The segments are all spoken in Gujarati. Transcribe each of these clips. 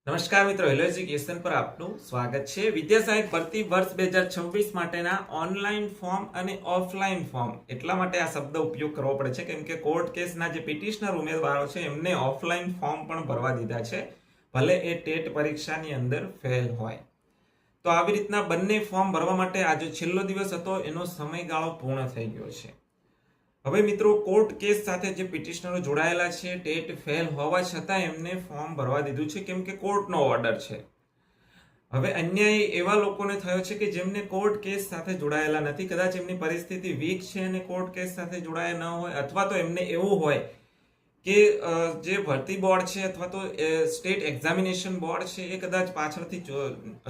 નમસ્કાર મિત્રો, હેલો એજ્યુકેશન પર આપનું સ્વાગત છે। વિદ્યા સહાયક ભરતી વર્ષ 2026 માટેના ઓનલાઈન ફોર્મ અને ઓફલાઈન ફોર્મ એટલા માટે આ શબ્દ ઉપયોગ કરવો પડે છે કેમ કે કોર્ટ કેસના જે પિટિશનર ઉમેદવારો છે એમને ઓફલાઈન ફોર્મ પણ ભરવા દીધા છે, ભલે એ ટેટ પરીક્ષાની અંદર ફેલ હોય। તો આવી રીતના બંને ફોર્મ ભરવા માટે આજે છેલ્લો દિવસ હતો, એનો સમયગાળો પૂર્ણ થઈ ગયો છે। હવે મિત્રો, કોર્ટ કેસ સાથે જે પિટિશનરો જોડાયેલા છે ટેટ ફેલ હોવા છતાં એમને ફોર્મ ભરવા દીધું છે કેમ કે કોર્ટનો ઓર્ડર છે। હવે અન્યાય એવા લોકોને થયો છે કે જેમને કોર્ટ કેસ સાથે જોડાયેલા નથી, કદાચ એમની પરિસ્થિતિ વીક છે અને કોર્ટ કેસ સાથે જોડાયા ન હોય, અથવા તો એમને એવું હોય કે જે ભરતી બોર્ડ છે અથવા તો સ્ટેટ એક્ઝામિનેશન બોર્ડ છે એ કદાચ પાછળથી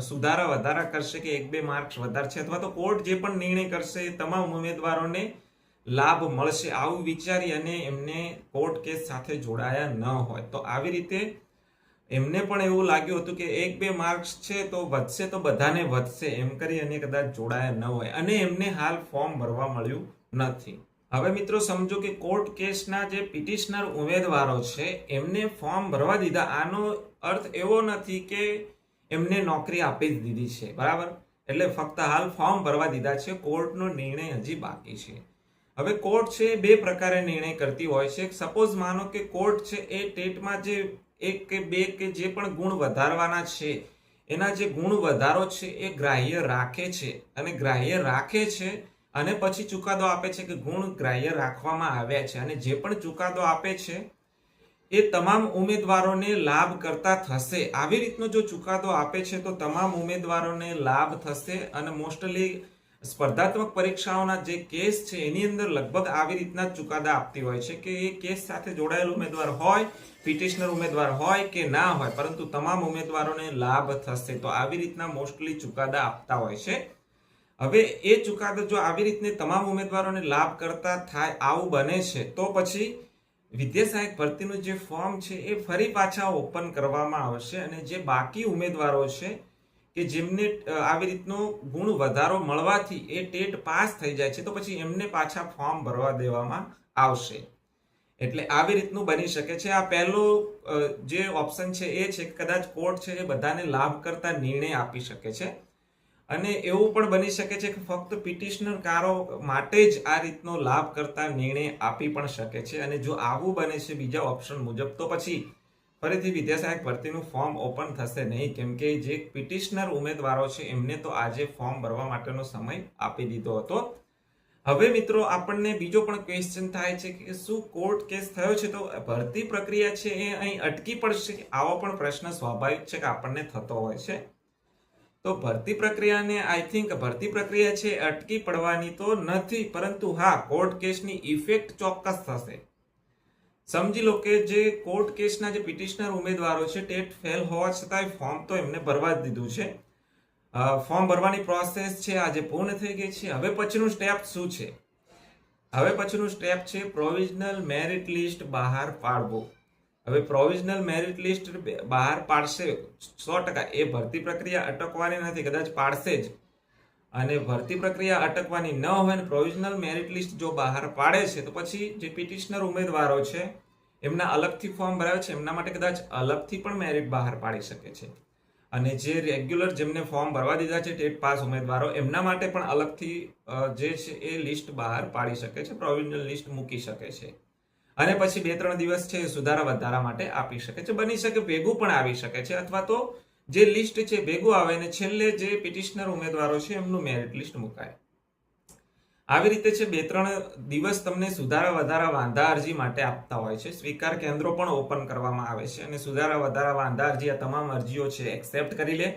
સુધારા વધારા કરશે કે 1-2 માર્ક્સ વધારશે, અથવા તો કોર્ટ જે પણ નિર્ણય કરશે એ તમામ ઉમેદવારોને લાભ મળશે, આવું વિચારી અને એમને કોર્ટ કેસ સાથે જોડાયા ન હોય તો આવી રીતે એમને પણ એવું લાગ્યું હતું કે 1-2 માર્ક્સ છે તો વધશે તો બધાને વધશે એમ કરી અને કદાચ જોડાયા ન હોય અને એમને હાલ ફોર્મ ભરવા મળ્યું નથી। હવે મિત્રો સમજો કે કોર્ટ કેસના જે પિટિશનર ઉમેદવારો છે એમને ફોર્મ ભરવા દીધા, આનો અર્થ એવો નથી કે એમને નોકરી આપી જ દીધી છે, બરાબર? એટલે ફક્ત હાલ ફોર્મ ભરવા દીધા છે, કોર્ટનો નિર્ણય હજી બાકી છે। હવે કોર્ટ છે બે પ્રકારે નિર્ણય કરતી હોય છે। સપોઝ માનો કે કોર્ટ છે એ ટેટમાં જે 1 કે 2 કે જે પણ ગુણ વધારવાના છે એના જે ગુણ વધારો છે એ ગ્રાહ્ય રાખે છે અને ગ્રાહ્ય રાખે છે અને પછી ચુકાદો આપે છે કે ગુણ ગ્રાહ્ય રાખવામાં આવ્યા છે, અને જે પણ ચુકાદો આપે છે એ તમામ ઉમેદવારોને લાભ કરતા થશે। આવી રીતનો જો ચુકાદો આપે છે તો તમામ ઉમેદવારોને લાભ થશે અને મોસ્ટલી સ્પર્ધાત્મક પરીક્ષાઓના જે કેસ છે એની અંદર લગભગ આવી રીતના ચુકાદા આપતી હોય છે કે એ કેસ સાથે જોડાયેલો ઉમેદવાર હોય, પિટિશનર ઉમેદવાર હોય કે ના હોય, પરંતુ તમામ ઉમેદવારોને લાભ થશે। તો આવી રીતના મોસ્ટલી ચુકાદા આપતા હોય છે। હવે એ ચુકાદો જો આવી રીતને તમામ ઉમેદવારોને લાભ કરતા થાય, આવું બને છે તો પછી વિદ્યા સહાયક ભરતીનું જે ફોર્મ છે એ ફરી પાછા ઓપન કરવામાં આવશે અને જે બાકી ઉમેદવારો છે કે જેમને આવી રીતનો ગુણ વધારો મળવાથી એ ટેટ પાસ થઈ જાય છે તો પછી એમને પાછા ફોર્મ ભરવા દેવામાં આવશે। એટલે આવી રીતનું બની શકે છે। આ પહેલો જે ઓપ્શન છે એ છે કે કદાચ કોર્ટ છે એ બધાને લાભ કરતા નિર્ણય આપી શકે છે, અને એવું પણ બની શકે છે કે ફક્ત પિટિશનરકારો માટે જ આ રીતનો લાભ કરતા નિર્ણય આપી પણ શકે છે। અને જો આવું બને છે બીજા ઓપ્શન મુજબ તો પછી ફરીથી વિદ્યા સહાયક ભરતીનું ફોર્મ ઓપન થશે નહીં, કેમ કે જે પિટિશનર ઉમેદવારો છે એમને તો આજે ફોર્મ ભરવા માટેનો સમય આપી દીધો હતો। હવે મિત્રો, આપણને બીજો પણ ક્વેશ્ચન થાય છે કે શું કોર્ટ કેસ થયો છે તો ભરતી પ્રક્રિયા છે એ અહીં અટકી પડશે? આવો પણ પ્રશ્ન સ્વાભાવિક છે કે આપણને થતો હોય છે। તો ભરતી પ્રક્રિયાને આઈ થિંક ભરતી પ્રક્રિયા છે અટકી પડવાની તો નથી, પરંતુ હા, કોર્ટ કેસની ઇફેક્ટ ચોક્કસ થશે। સમજી લો કે જે કોર્ટ કેસના જે પિટિશનર ઉમેદવારો છે ટેટ ફેલ હોવા છતાંય ફોર્મ તો એમને ભરવા જ દીધું છે। ફોર્મ ભરવાની પ્રોસેસ છે આજે પૂર્ણ થઈ ગઈ છે। હવે પછીનું સ્ટેપ શું છે? હવે પછીનું સ્ટેપ છે પ્રોવિઝનલ મેરિટ લિસ્ટ બહાર પાડવું। હવે પ્રોવિઝનલ મેરિટ લિસ્ટ બહાર પાડશે 100%, એ ભરતી પ્રક્રિયા અટકવાની નથી, કદાચ પાડશે જ। અને ભરતી પ્રક્રિયા અટકવાની ન હોય ને પ્રોવિઝનલ મેરિટ લિસ્ટ જો બહાર પાડે છે તો પછી જે પિટિશનર ઉમેદવારો છે એમના અલગથી ફોર્મ ભરાવે છે એમના માટે કદાચ અલગથી પણ મેરિટ બહાર પાડી શકે છે, અને જે રેગ્યુલર જેમને ફોર્મ ભરવા દીધા છે ટેટ પાસ ઉમેદવારો એમના માટે પણ અલગથી જે છે એ લિસ્ટ બહાર પાડી શકે છે, પ્રોવિઝનલ લિસ્ટ મૂકી શકે છે, અને પછી 2-3 દિવસ છે સુધારા વધારા માટે આપી શકે છે। બની શકે ભેગું પણ આવી શકે છે, અથવા તો જે લિસ્ટ છે ભેગું આવે ને છેલ્લે જે પિટિશનર ઉમેદવારો છે એમનું મેરિટ લિસ્ટ મુકાય। આવી રીતે છે 2-3 દિવસ તમને સુધારા વધારા વાંધા અરજી માટે આપતા હોય છે। સ્વીકાર કેન્દ્રો પણ ઓપન કરવામાં આવે છે અને સુધારા વધારા વાંધા અરજી આ તમામ અરજીઓ છે એક્સેપ્ટ કરી લે।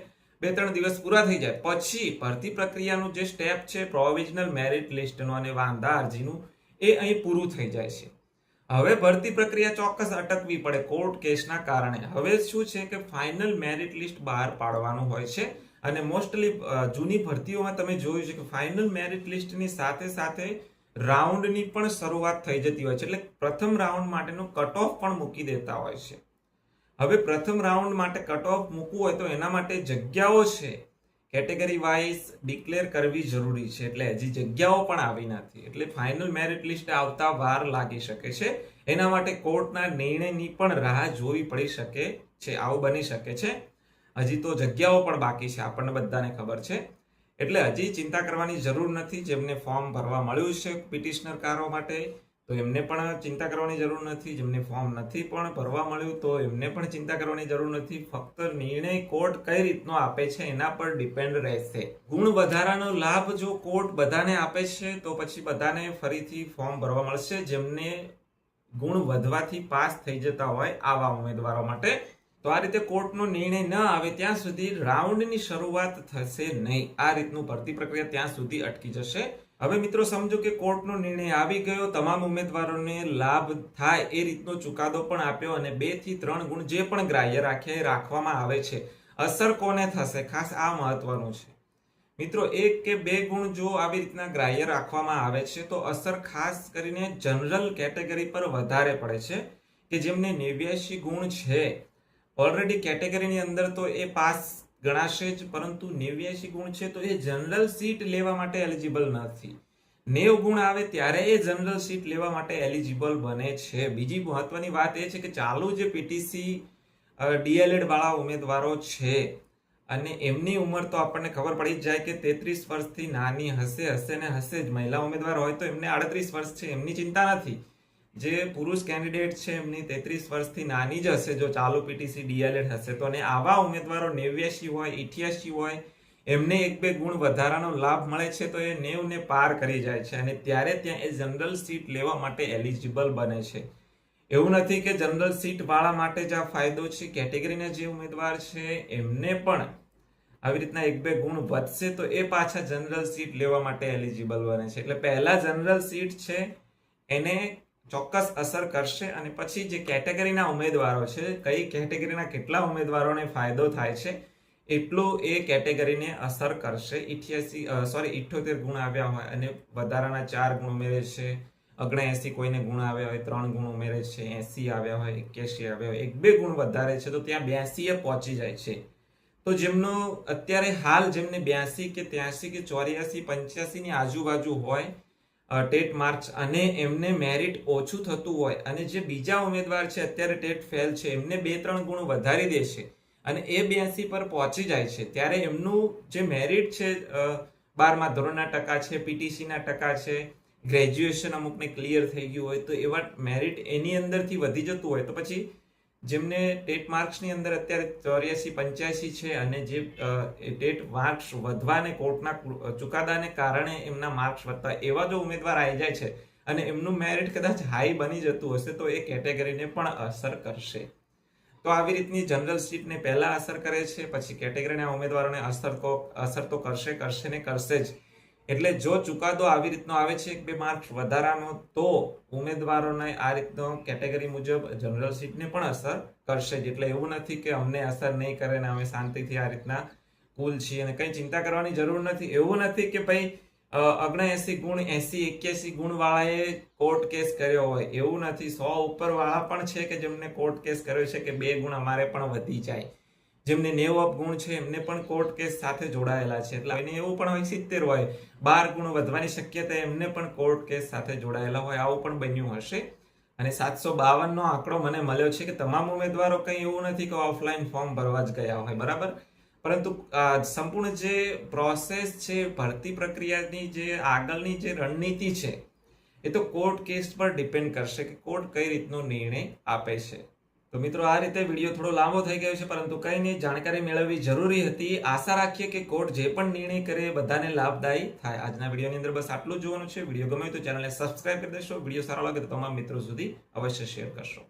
2-3 દિવસ પૂરા થઈ જાય પછી ભરતી પ્રક્રિયાનું જે સ્ટેપ છે પ્રોવિઝનલ મેરિટ લિસ્ટનું અને વાંધા અરજીનું એ અહીં પૂરું થઈ જાય છે। હવે ભરતી પ્રક્રિયા ચોક્કસ અટકવી પડે કોર્ટ કેસના કારણે। હવે શું છે કે ફાઇનલ મેરિટ લિસ્ટ બહાર પાડવાનું હોય છે, અને મોસ્ટલી જૂની ભરતીઓમાં તમે જોયું છે કે ફાઇનલ મેરિટ લિસ્ટની સાથે સાથે રાઉન્ડની પણ શરૂઆત થઈ જતી હોય છે, એટલે પ્રથમ રાઉન્ડ માટેનો કટ ઓફ પણ મૂકી દેતા હોય છે। હવે પ્રથમ રાઉન્ડ માટે કટ ઓફ મૂકવું હોય તો એના માટે જગ્યાઓ છે કેટેગરી વાઇઝ ડિક્લેર કરવી જરૂરી છે, એટલે હજી જગ્યાઓ પણ આવી નથી, એટલે ફાઇનલ મેરિટ લિસ્ટ આવતા વાર લાગી શકે છે। એના માટે કોર્ટના નિર્ણયની પણ રાહ જોવી પડી શકે છે, આવું બની શકે છે. હજી તો જગ્યાઓ પણ બાકી છે, આપણને બધાને ખબર છે. એટલે હજી ચિંતા કરવાની જરૂર નથી. જેમને ફોર્મ ભરવા મળ્યું છે પિટિશનર કારો માટે તો એમને પણ ચિંતા કરવાની જરૂર નથી. જેમને ફોર્મ નથી પણ ભરવા મળ્યું તો એમને પણ ચિંતા કરવાની જરૂર નથી. ફક્ત નિર્ણય કોર્ટ કઈ રીતનો આપે છે એના પર ડિપેન્ડ રહેશે. ગુણ વધારાનો લાભ જો કોર્ટ બધાને આપે છે તો પછી બધાને ફરીથી ફોર્મ ભરવા મળશે. જેમને ગુણ વધવાથી પાસ થઈ જતા હોય આવા ઉમેદવારો માટે. તો આ રીતે કોર્ટનો નિર્ણય ન આવે ત્યાં સુધી રાઉન્ડની શરૂઆત થશે નહીં. આ રીતનું ભરતી પ્રક્રિયા ત્યાં સુધી અટકી જશે. હવે મિત્રો સમજો કે કોર્ટનો નિર્ણય આવી ગયો, તમામ ઉમેદવારોને લાભ થાય એ રીતનો ચુકાદો પણ આપ્યો અને 2 થી 3 ગુણ જે પણ ગ્રાહ્ય રાખ્યા એ રાખવામાં આવે છે. અસર કોને થશે? ખાસ આ મહત્વનું છે મિત્રો. 1 કે 2 ગુણ જો આવી રીતના ગ્રાહ્ય રાખવામાં આવે છે તો અસર ખાસ કરીને જનરલ કેટેગરી પર વધારે પડે છે કે જેમને 89 ગુણ છે. ઓલરેડી કેટેગરીની અંદર તો એ પાસ ગણાશે જ, પરંતુ 89 ગુણ છે તો એ જનરલ સીટ લેવા માટે એલિજિબલ નથી. 90 ગુણ આવે ત્યારે એ જનરલ સીટ લેવા માટે એલિજિબલ બને છે. બીજી મહત્વની વાત એ છે કે ચાલુ જે પીટીસી ડીએલએડ વાળા ઉમેદવારો છે અને એમની ઉંમર તો આપણને ખબર પડી જ જાય કે 33 વર્ષથી નાની હશે ને હશે જ. મહિલા ઉમેદવાર હોય તો એમને 38 વર્ષ છે, એમની ચિંતા નથી. જે પુરુષ કેન્ડિડેટ છે એમની 33 વર્ષથી નાની જ હશે જો ચાલુ પીટીસી ડીએલએડ હશે તો. અને આવા ઉમેદવારો 89 હોય 88 હોય એમને 1-2 ગુણ વધારાનો લાભ મળે છે તો એ 90 ને પાર કરી જાય છે અને ત્યારે ત્યાં એ જનરલ સીટ લેવા માટે એલિજિબલ બને છે. એવું નથી કે જનરલ સીટ વાળા માટે જ આ ફાયદો છે. કેટેગરીના જે ઉમેદવાર છે એમને પણ આવી રીતના 1-2 ગુણ વધશે તો એ પાછા જનરલ સીટ લેવા માટે એલિજિબલ બને છે. એટલે પહેલા જનરલ સીટ છે એને ચોક્કસ અસર કરશે અને પછી જે કેટેગરીના ઉમેદવારો છે, કઈ કેટેગરીના કેટલા ઉમેદવારોને ફાયદો થાય છે એટલું એ કેટેગરીને અસર કરશે. 78 ગુણ આવ્યા હોય અને વધારાના 4 ગુણ ઉમેરે છે, 79 કોઈને ગુણ આવ્યા હોય 3 ગુણ ઉમેરે છે, 80 આવ્યા હોય 81 આવ્યા હોય 1-2 ગુણ વધારે છે તો ત્યાં 82 એ પહોંચી જાય છે. તો જેમનો અત્યારે હાલ જેમને 82 કે 83 કે 84 85 ની આજુબાજુ હોય ટેટ માર્ક્સ અને એમને મેરિટ ઓછું થતું હોય અને જે બીજા ઉમેદવાર છે અત્યારે ટેટ ફેલ છે એમને 2-3 ગુણ વધારી દે છે અને એ 82 પર પહોંચી જાય છે ત્યારે એમનું જે મેરિટ છે 12મા ધોરણના ટકા છે, પીટીસીના ટકા છે, ગ્રેજ્યુએશન અમુકને ક્લિયર થઈ ગયું હોય તો એવા મેરિટ એની અંદરથી વધી જતું હોય તો પછી જેમને ટેટ માર્ક્સની અંદર અત્યારે 84-85 છે અને જે ટેટ માર્ક્સ વધવાને કોર્ટના ચુકાદાને કારણે એમના માર્ક્સ વધતા એવા જો ઉમેદવાર આવી જાય છે અને એમનું મેરિટ કદાચ હાઈ બની જતું હશે તો એ કેટેગરીને પણ અસર કરશે. તો આવી રીતની જનરલ સીટને પહેલા અસર કરે છે, પછી કેટેગરીના ઉમેદવારોને અસર તો કરશે ને કરશે જ. એટલે જો ચુકાદો આવી રીતનો આવે છે 1-2 માર્ક્સ વધારાનો તો ઉમેદવારોને આ રીતનો કેટેગરી મુજબ જનરલ સીટને પણ અસર કરશે જ. એટલે એવું નથી કે અમને અસર નહીં કરે ને અમે શાંતિથી આ રીતના કુલ છીએ અને કંઈ ચિંતા કરવાની જરૂર નથી. એવું નથી કે ભાઈ 79 ગુણ 80-81 ગુણ વાળાએ કોર્ટ કેસ કર્યો હોય, એવું નથી. 100 ઉપર વાળા પણ છે કે જેમને કોર્ટ કેસ કર્યો છે કે 2 ગુણ અમારે પણ વધી જાય. જેમને 90 ગુણ છે એમને પણ કોર્ટ કેસ સાથે જોડાયેલા છે. એટલે એવું પણ હોય 70 હોય 12 ગુણ વધવાની શક્યતા એમને પણ કોર્ટ કેસ સાથે જોડાયેલા હોય, આવું પણ બન્યું હશે. અને 752 નો આંકડો મને મળ્યો છે કે તમામ ઉમેદવારો કંઈ એવું નથી કે ઓફલાઈન ફોર્મ ભરવા જ ગયા હોય, બરાબર. પરંતુ સંપૂર્ણ જે પ્રોસેસ છે, ભરતી પ્રક્રિયાની જે આગળની જે રણનીતિ છે એ તો કોર્ટ કેસ પર ડિપેન્ડ કરશે કે કોર્ટ કઈ રીતનો નિર્ણય આપે છે. તો મિત્રો આ રીતે વિડીયો થોડો લાંબો થઈ ગયો છે પરંતુ કંઈ નહીં, જાણકારી મેળવવી જરૂરી હતી. આશા રાખીએ કે કોર્ટ જે પણ નિર્ણય કરે બધાને લાભદાયી થાય. આજના વિડીયોની અંદર બસ આટલું જ જોવાનું છે. વિડીયો ગમે તો ચેનલને સબસ્ક્રાઇબ કરી દેશો. વિડીયો સારો લાગે તો તમામ મિત્રો સુધી અવશ્ય શેર કરશો.